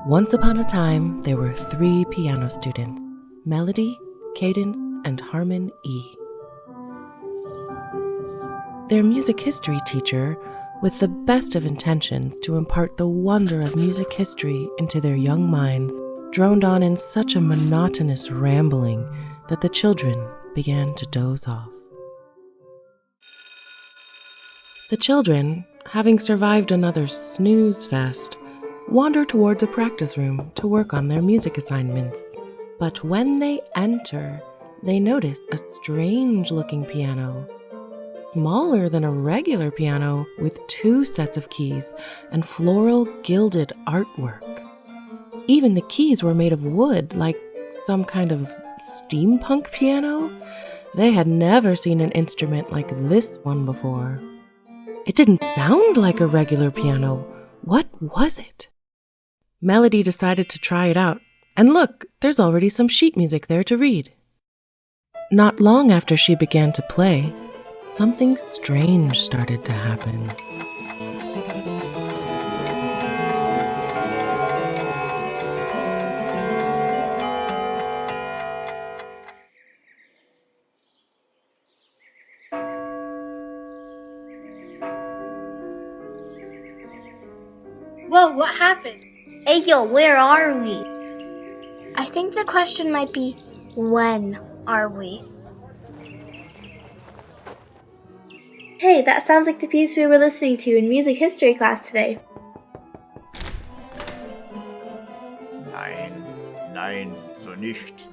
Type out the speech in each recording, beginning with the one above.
Once upon a time, there were 3 piano students, Melody, Cadence, and Harmon E. Their music history teacher, with the best of intentions to impart the wonder of music history into their young minds, droned on in such a monotonous rambling that the children began to doze off. The children, having survived another snooze fest, wander towards a practice room to work on their music assignments. But when they enter, they notice a strange-looking piano, smaller than a regular piano, with 2 sets of keys and floral gilded artwork. Even the keys were made of wood, like some kind of steampunk piano. They had never seen an instrument like this one before. It didn't sound like a regular piano. What was it? Melody decided to try it out, and look, there's already some sheet music there to read. Not long after she began to play, something strange started to happen. Whoa, what happened? Hey yo, where are we? I think the question might be, when are we? Hey, that sounds like the piece we were listening to in music history class today. Nein, so nicht.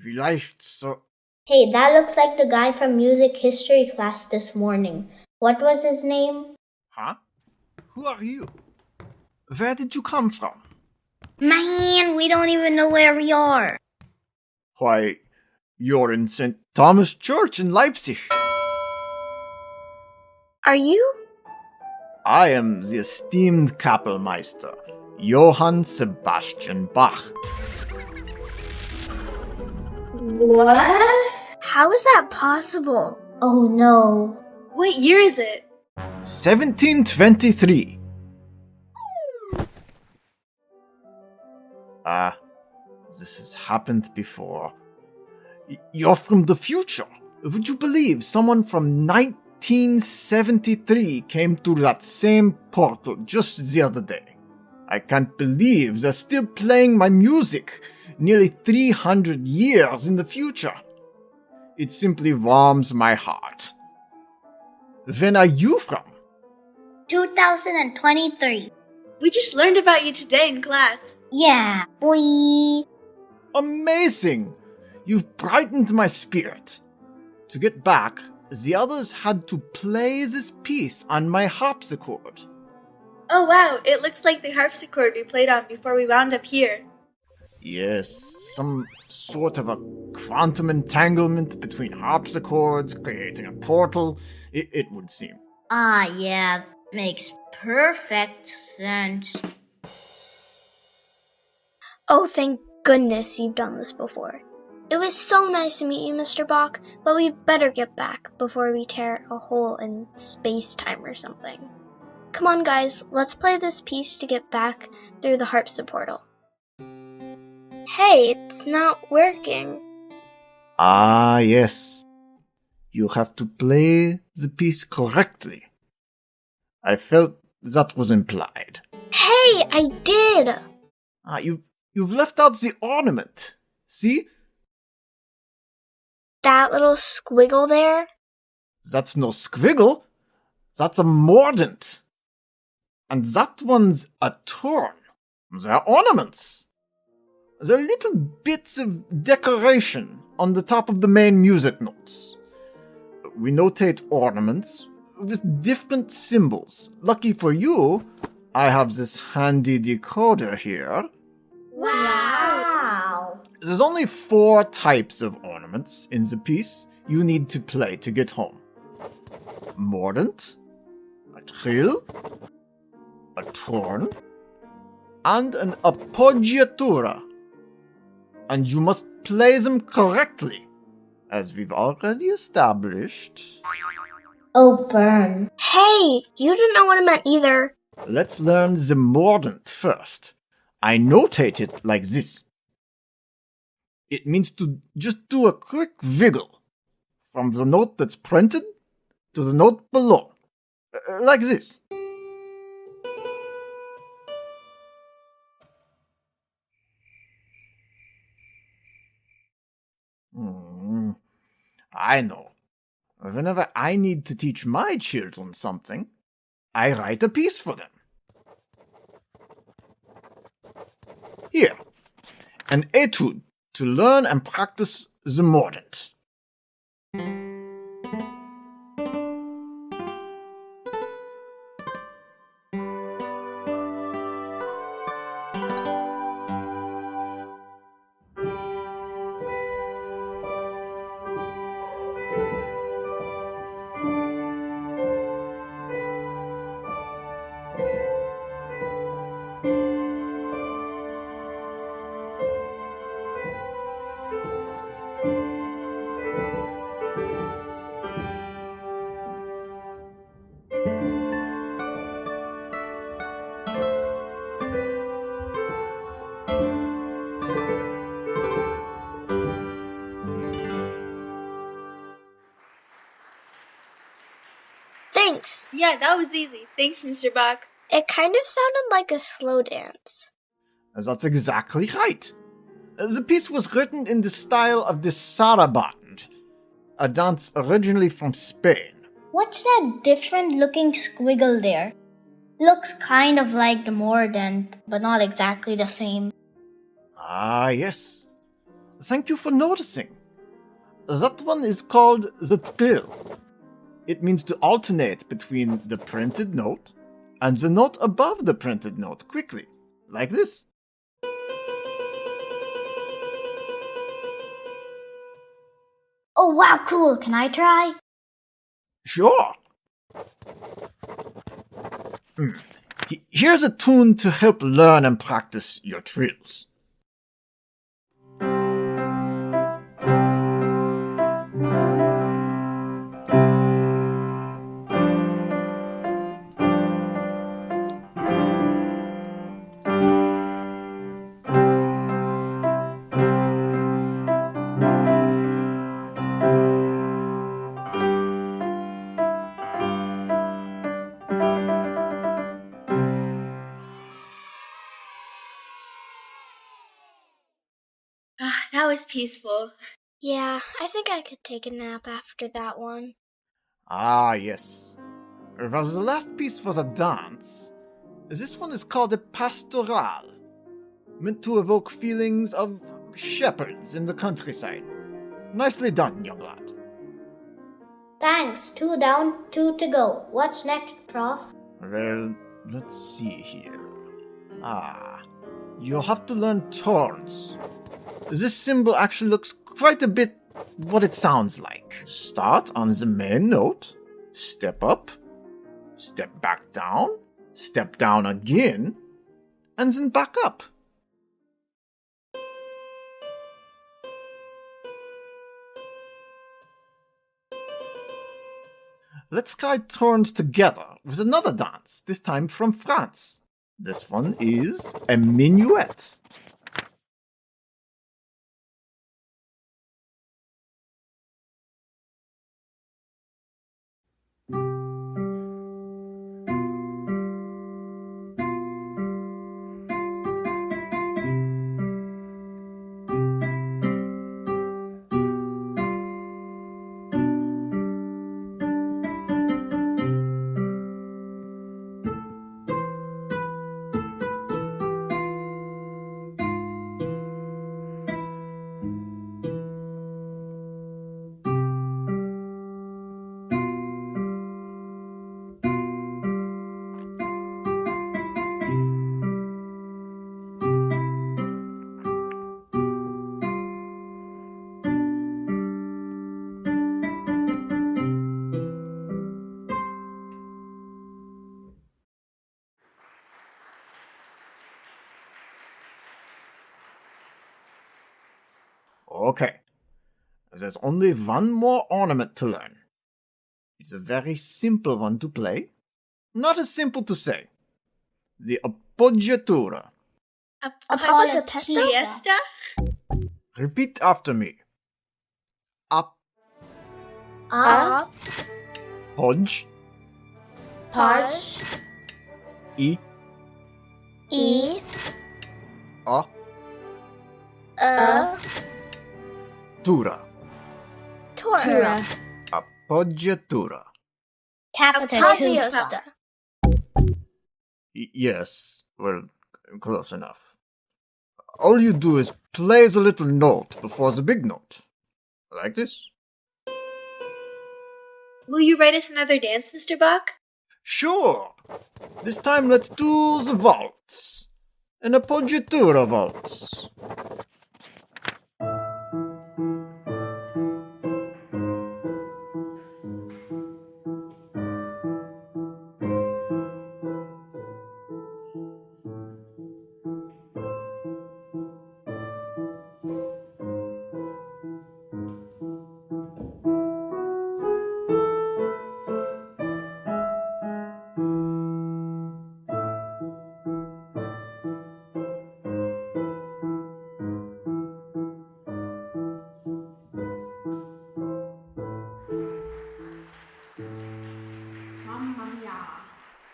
Vielleicht so... Hey, that looks like the guy from music history class this morning. What was his name? Huh? Who are you? Where did you come from? Man, we don't even know where we are. Why, you're in St. Thomas Church in Leipzig. Are you? I am the esteemed Kapellmeister, Johann Sebastian Bach. What? How is that possible? Oh no. What year is it? 1723. This has happened before. You're from the future. Would you believe someone from 1973 came through that same portal just the other day? I can't believe they're still playing my music nearly 300 years in the future. It simply warms my heart. When are you from? 2023. We just learned about you today in class. Yeah, boy. Amazing! You've brightened my spirit. To get back, the others had to play this piece on my harpsichord. Oh wow, it looks like the harpsichord we played on before we wound up here. Yes, some sort of a quantum entanglement between harpsichords, creating a portal, it would seem. Yeah, makes perfect sense. Oh, thank goodness you've done this before. It was so nice to meet you, Mr. Bach, but we'd better get back before we tear a hole in space-time or something. Come on, guys, let's play this piece to get back through the harpsichord portal. Hey, it's not working. Ah, yes. You have to play the piece correctly. I felt that was implied. Hey, I did! You've left out the ornament. See? That little squiggle there? That's no squiggle. That's a mordant. And that one's a turn. They're ornaments. They're little bits of decoration on the top of the main music notes. We notate ornaments with different symbols. Lucky for you, I have this handy decoder here. Wow! There's only 4 types of ornaments in the piece you need to play to get home. Mordant, a trill, a turn, and an appoggiatura. And you must play them correctly, as we've already established. Oh, burn. Hey, you didn't know what I meant either. Let's learn the mordant first. I notate it like this. It means to just do a quick wiggle from the note that's printed to the note below. Like this. I know. Whenever I need to teach my children something, I write a piece for them. Here, an etude to learn and practice the mordent. Thanks. Yeah, that was easy. Thanks, Mr. Bach. It kind of sounded like a slow dance. That's exactly right. The piece was written in the style of the saraband, a dance originally from Spain. What's that different looking squiggle there? Looks kind of like the mordent, but not exactly the same. Ah, yes. Thank you for noticing. That one is called the trill. It means to alternate between the printed note and the note above the printed note quickly, like this. Oh wow, cool. Can I try? Sure. Here's a tune to help learn and practice your trills. That was peaceful. Yeah, I think I could take a nap after that one. Ah, yes. Well, the last piece was a dance. This one is called a pastoral, meant to evoke feelings of shepherds in the countryside. Nicely done, young lad. Thanks. 2 down, 2 to go. What's next, Prof? Well, let's see here. You'll have to learn tones. This symbol actually looks quite a bit what it sounds like. Start on the main note, step up, step back down, step down again, and then back up. Let's try turns together with another dance, this time from France. This one is a minuet. Okay, there's only one more ornament to learn. It's a very simple one to play, not as simple to say. The appoggiatura. A punta pesto? fiesta? Repeat after me. Up, A podge, podge e, E a, A tura. Tura Appoggiatura. Appoggiata. Yes, well, close enough. All you do is play the little note before the big note. Like this. Will you write us another dance, Mr. Bach? Sure. This time let's do the waltz. An appoggiatura waltz.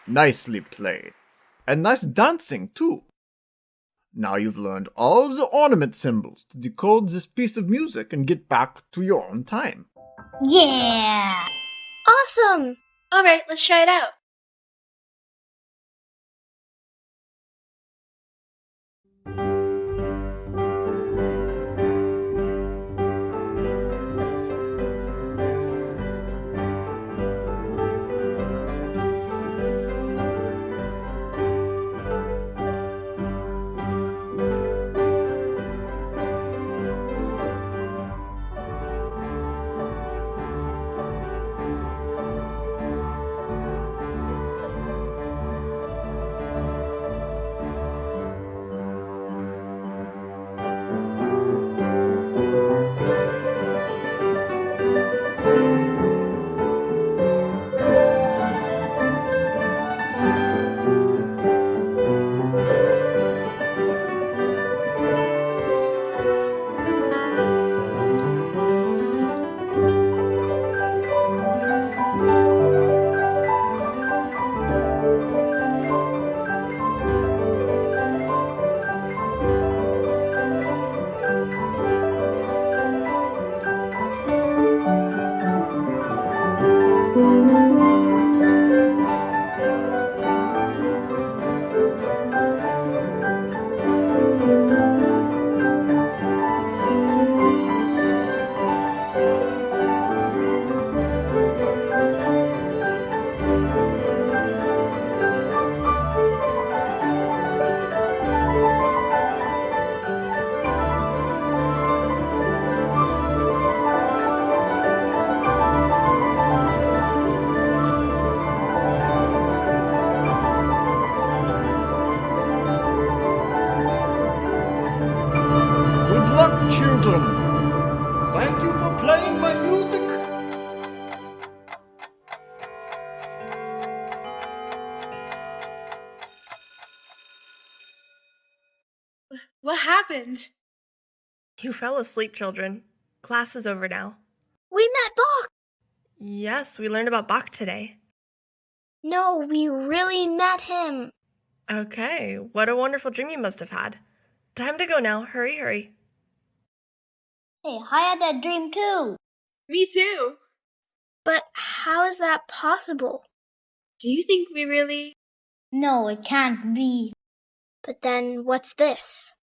Nicely played. And nice dancing, too. Now you've learned all the ornament symbols to decode this piece of music and get back to your own time. Yeah! Awesome! All right, let's try it out. Good luck, children. Thank you for playing my music. What happened? You fell asleep, children. Class is over now. We met Bach! Yes, we learned about Bach today. No, we really met him. Okay, what a wonderful dream you must have had. Time to go now. Hurry, hurry. Hey, I had that dream too. Me too. But how is that possible? Do you think we really... No, it can't be. But then what's this?